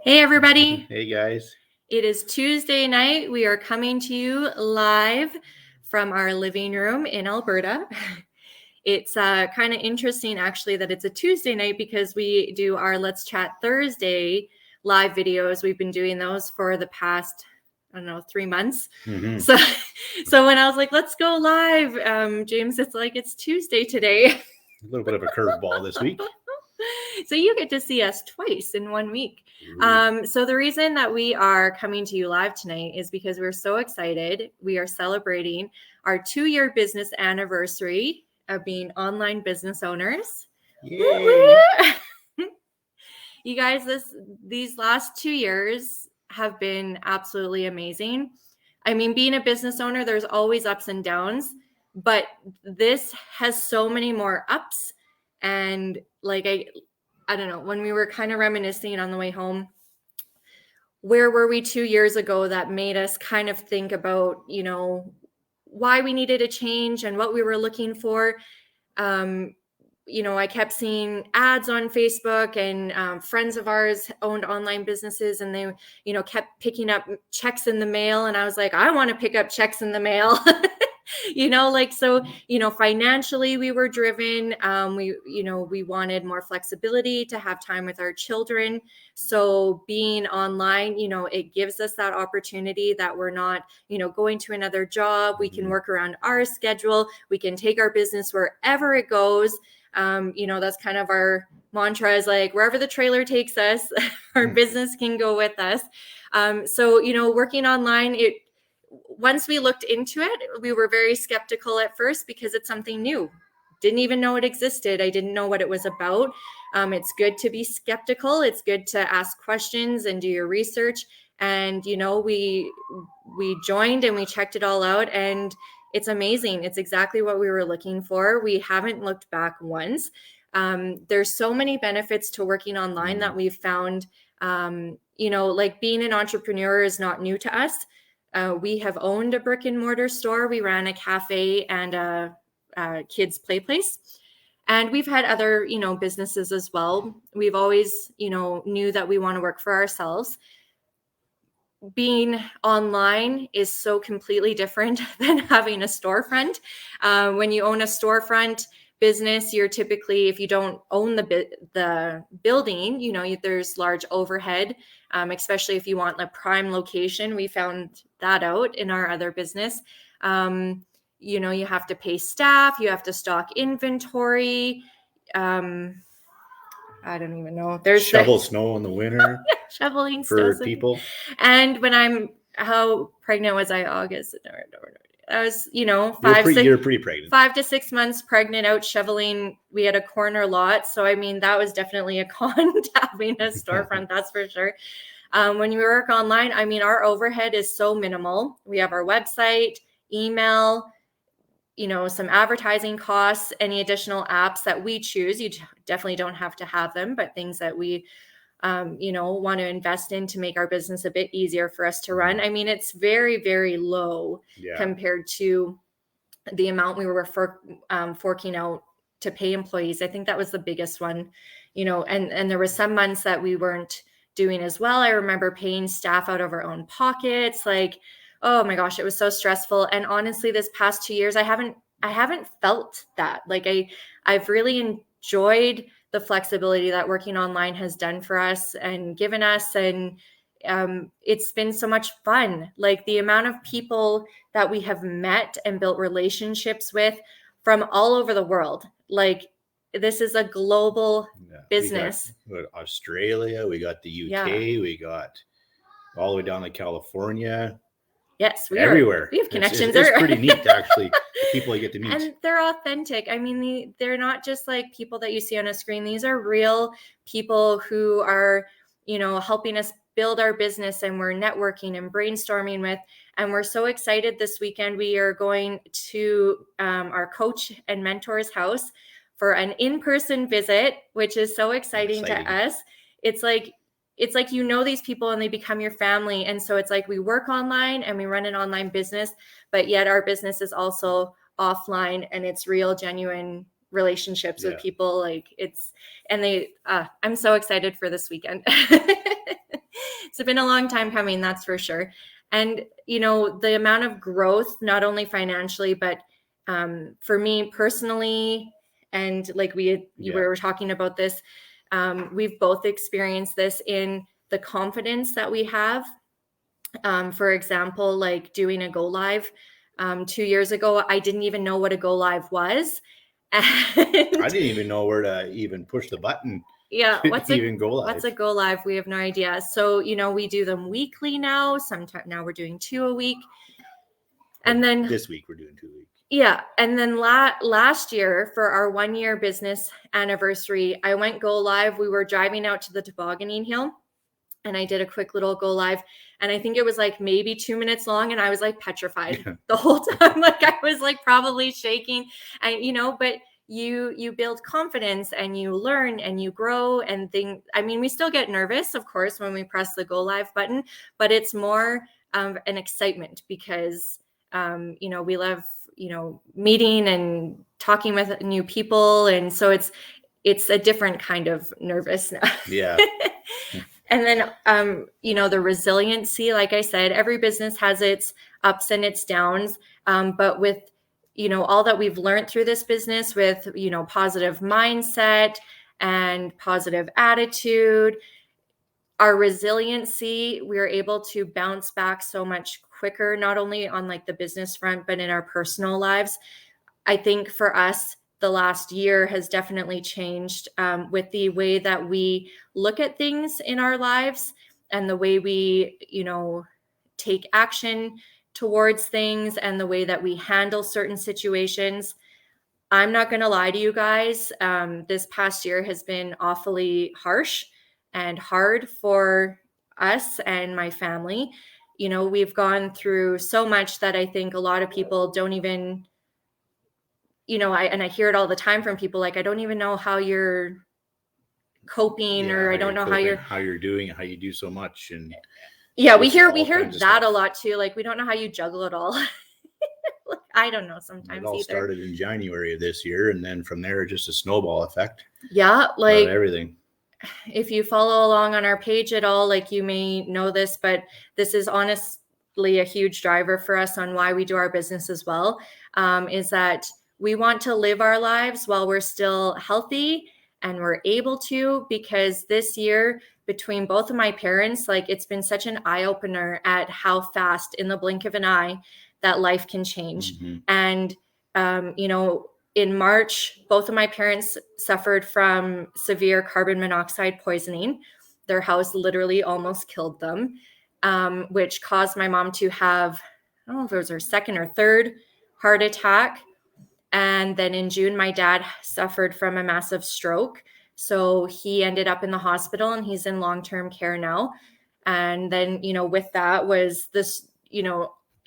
Hey, everybody. Hey, guys. It is Tuesday night. We are coming to you live from our living room in Alberta. It's kind of interesting, actually, that it's a Tuesday night because we do our Let's Chat Thursday live videos. We've been doing those for the past, 3 months. Mm-hmm. So when I was like, let's go live, James, it's like, it's Tuesday today. A little bit of a curveball this week. So you get to see us twice in 1 week. So the reason that we are coming to you live tonight is because we're so excited. We are celebrating our 2-year business anniversary of being online business owners. Yay! You guys, these last 2 years have been absolutely amazing. I mean, being a business owner, there's always ups and downs, but this has so many more ups. And like, I don't know, when we were kind of reminiscing on the way home, where were we 2 years ago that made us kind of think about, why we needed a change and what we were looking for. I kept seeing ads on Facebook, and friends of ours owned online businesses, and they, kept picking up checks in the mail. And I was like, I want to pick up checks in the mail. Financially we were driven. We wanted more flexibility to have time with our children. So being online, it gives us that opportunity that we're not, going to another job. We can work around our schedule. We can take our business wherever it goes. That's kind of our mantra, is like, wherever the trailer takes us, our business can go with us. Working online, once we looked into it, we were very skeptical at first because it's something new. Didn't even know it existed. I didn't know what it was about. It's good to be skeptical. It's good to ask questions and do your research. And, we joined and we checked it all out, and it's amazing. It's exactly what we were looking for. We haven't looked back once. There's so many benefits to working online that we've found. Like being an entrepreneur is not new to us. We have owned a brick and mortar store. We ran a cafe and a kids play place. And we've had other, businesses as well. We've always, knew that we want to work for ourselves. Being online is so completely different than having a storefront. When you own a storefront business, you're typically, if you don't own the building, there's large overhead, especially if you want a prime location. We found that out in our other business. You have to pay staff, you have to stock inventory. I don't even know. There's shovel snow in the winter. Shoveling for snow people. And how pregnant was I? August. I was, You're pretty pregnant. 5 to 6 months pregnant, out shoveling. We had a corner lot. So, I mean, that was definitely a con to having a storefront, that's for sure. When you work online, I mean, our overhead is so minimal. We have our website, email, some advertising costs, any additional apps that we choose. You definitely don't have to have them, but things that we want to invest in to make our business a bit easier for us to run. I mean, it's very, very low compared to the amount we were forking out to pay employees. I think that was the biggest one, and there were some months that we weren't doing as well. I remember paying staff out of our own pockets. Like, oh my gosh, it was so stressful. And honestly, this past 2 years, I haven't felt that. Like I've really enjoyed the flexibility that working online has done for us and given us. And it's been so much fun. Like the amount of people that we have met and built relationships with from all over the world. Like this is a global business. We got Australia, we got the UK, we got all the way down to California. Yes, everywhere. We have connections. It's pretty neat, actually, the people you get to meet. And they're authentic. I mean, they're not just like people that you see on a screen. These are real people who are, helping us build our business, and we're networking and brainstorming with. And we're so excited this weekend. We are going to our coach and mentor's house for an in-person visit, which is so exciting to us. It's like these people and they become your family. And so it's like we work online and we run an online business, but yet our business is also offline, and it's real, genuine relationships with people. Like I'm so excited for this weekend. It's been a long time coming, that's for sure. And, the amount of growth, not only financially, but for me personally, and like you were talking about this, we've both experienced this in the confidence that we have. For example, like doing a go live 2 years ago, I didn't even know what a go live was. And I didn't even know where to even push the button. Yeah, what's a go live? We have no idea. So, we do them weekly now. Sometimes now we're doing 2 a week. And then this week we're doing 2 weeks. Yeah. And then last year for our 1-year business anniversary, I went go live. We were driving out to the tobogganing hill and I did a quick little go live. And I think it was like maybe 2 minutes long. And I was like petrified the whole time. Like I was like probably shaking and, but you build confidence and you learn and you grow and we still get nervous, of course, when we press the go live button, but it's more an excitement because, we love, meeting and talking with new people. And so it's a different kind of nervous now. Yeah. And then, the resiliency, like I said, every business has its ups and its downs. But with, all that we've learned through this business with, positive mindset and positive attitude, our resiliency, we're able to bounce back so much quicker, not only on like the business front, but in our personal lives. I think for us, the last year has definitely changed with the way that we look at things in our lives and the way we, take action towards things and the way that we handle certain situations. I'm not going to lie to you guys. This past year has been awfully harsh and hard for us and my family. We've gone through so much that I think a lot of people don't even, I hear it all the time from people, like, I don't even know how you're coping, or I don't know how you're doing it, how you do so much. And we hear that a lot too. Like, we don't know how you juggle it all. I don't know sometimes it all started in January of this year, and then from there just a snowball effect. Yeah, like everything. If you follow along on our page at all, like, you may know this, but this is honestly a huge driver for us on why we do our business as well, is that we want to live our lives while we're still healthy and we're able to, because this year between both of my parents, like, it's been such an eye-opener at how fast in the blink of an eye that life can change. Mm-hmm. And, in March, both of my parents suffered from severe carbon monoxide poisoning. Their house literally almost killed them, which caused my mom to have, I don't know if it was her second or third heart attack. And then in June, my dad suffered from a massive stroke. So he ended up in the hospital and he's in long-term care now. And then, with that was this,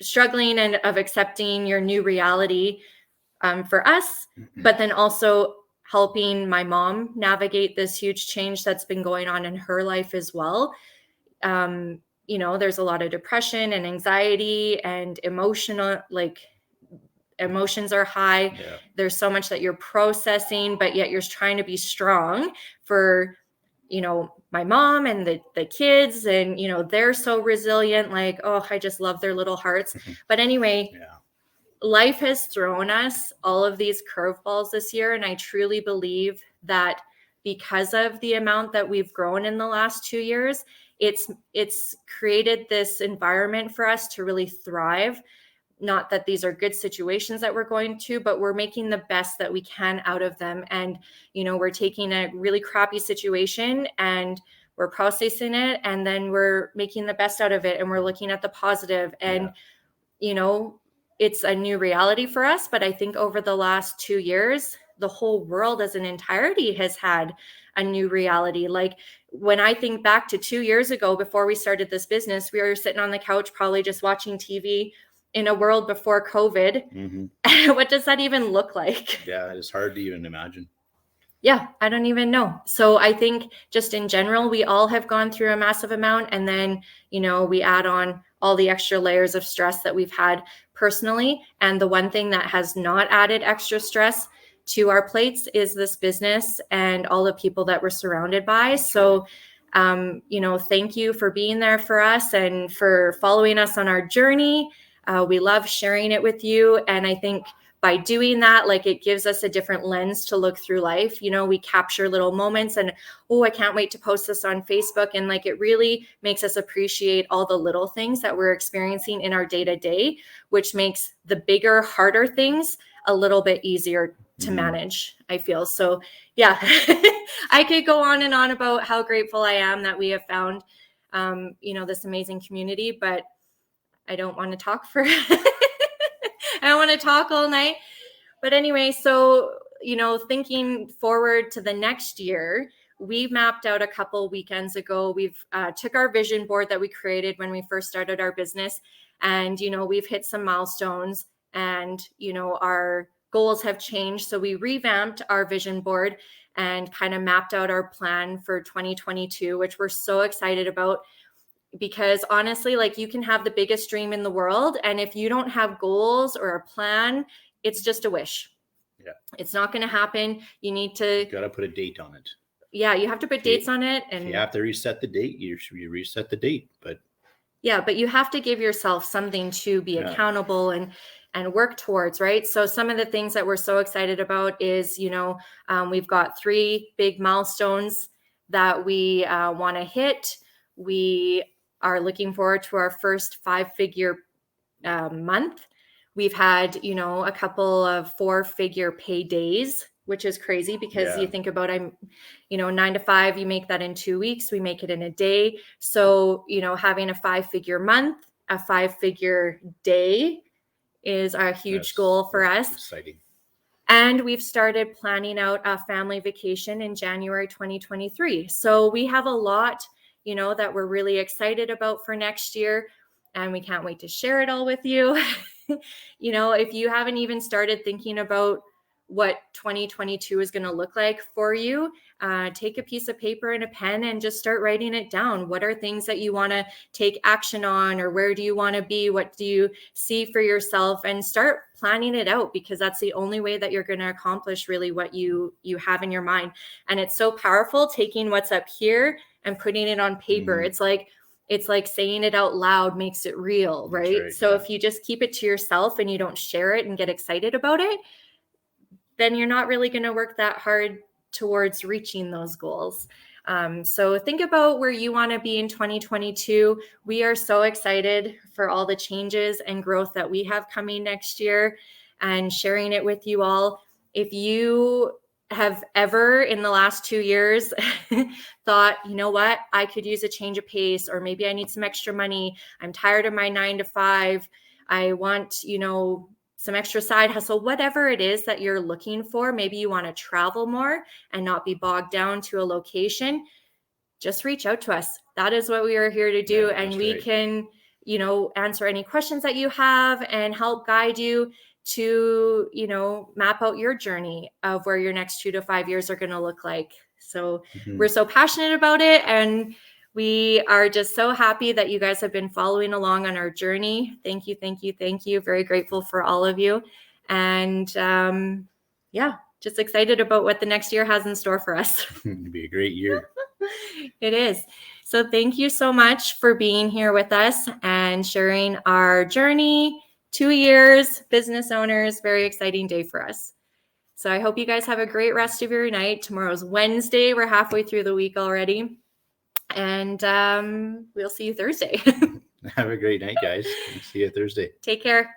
struggling and of accepting your new reality for us, but then also helping my mom navigate this huge change that's been going on in her life as well. There's a lot of depression and anxiety and emotions are high. Yeah. There's so much that you're processing, but yet you're trying to be strong for, my mom and the kids, and, they're so resilient. Like, oh, I just love their little hearts. But anyway, life has thrown us all of these curveballs this year. And I truly believe that because of the amount that we've grown in the last 2 years, it's created this environment for us to really thrive. Not that these are good situations that we're going to, but we're making the best that we can out of them. And, we're taking a really crappy situation and we're processing it, and then we're making the best out of it. And we're looking at the positive. And, it's a new reality for us. But I think over the last 2 years, the whole world as an entirety has had a new reality. Like, when I think back to 2 years ago, before we started this business, we were sitting on the couch, probably just watching TV in a world before COVID. Mm-hmm. What does that even look like? Yeah, it's hard to even imagine. Yeah, I don't even know. So I think just in general, we all have gone through a massive amount. And then, we add on all the extra layers of stress that we've had personally. And the one thing that has not added extra stress to our plates is this business and all the people that we're surrounded by. So Thank you for being there for us and for following us on our journey. We love sharing it with you. And I think by doing that, like, it gives us a different lens to look through life. We capture little moments and, oh, I can't wait to post this on Facebook. And like, it really makes us appreciate all the little things that we're experiencing in our day-to-day, which makes the bigger, harder things a little bit easier to manage, I feel. So yeah, I could go on and on about how grateful I am that we have found, this amazing community, but I don't want to talk I don't want to talk all night. But anyway, so, thinking forward to the next year, we mapped out a couple weekends ago. We've took our vision board that we created when we first started our business, and, we've hit some milestones, and, our goals have changed. So we revamped our vision board and kind of mapped out our plan for 2022, which we're so excited about. Because honestly, like, you can have the biggest dream in the world, and if you don't have goals or a plan, it's just a wish. Yeah. It's not going to happen. You got to put a date on it. Yeah, you have to put dates on it. And if you have to reset the date, you reset the date. But you have to give yourself something to be accountable and work towards, right? So some of the things that we're so excited about is, we've got 3 big milestones that we want to hit. We are looking forward to our first 5-figure month. We've had, a couple of 4-figure pay days, which is crazy because you think about, 9 to 5, you make that in 2 weeks, we make it in a day. So, having a 5-figure month, a 5-figure day is a huge goal for us. Exciting. And we've started planning out a family vacation in January 2023. So we have a lot, that we're really excited about for next year, and we can't wait to share it all with you. If you haven't even started thinking about what 2022 is going to look like for you, take a piece of paper and a pen and just start writing it down. What are things that you want to take action on, or where do you want to be? What do you see for yourself? And start planning it out, because that's the only way that you're going to accomplish really what you have in your mind. And it's so powerful taking what's up here and putting it on paper. It's like saying it out loud makes it real, right? So if you just keep it to yourself and you don't share it and get excited about it, then you're not really going to work that hard towards reaching those goals. So think about where you want to be in 2022. We are so excited for all the changes and growth that we have coming next year and sharing it with you all. If you have ever in the last 2 years thought, you know what, I could use a change of pace, or maybe I need some extra money, I'm tired of my 9 to 5, I want, some extra side hustle, whatever it is that you're looking for, maybe you want to travel more and not be bogged down to a location, just reach out to us. That is what we are here to do. And we can, answer any questions that you have and help guide you to, map out your journey of where your next 2 to 5 years are going to look like. So we're so passionate about it, and we are just so happy that you guys have been following along on our journey. Thank you, thank you, thank you. Very grateful for all of you. And just excited about what the next year has in store for us. It'll be a great year. It is. So thank you so much for being here with us and sharing our journey. 2 years, business owners, very exciting day for us. So I hope you guys have a great rest of your night. Tomorrow's Wednesday. We're halfway through the week already. And we'll see you Thursday. Have a great night, guys. See you Thursday. Take care.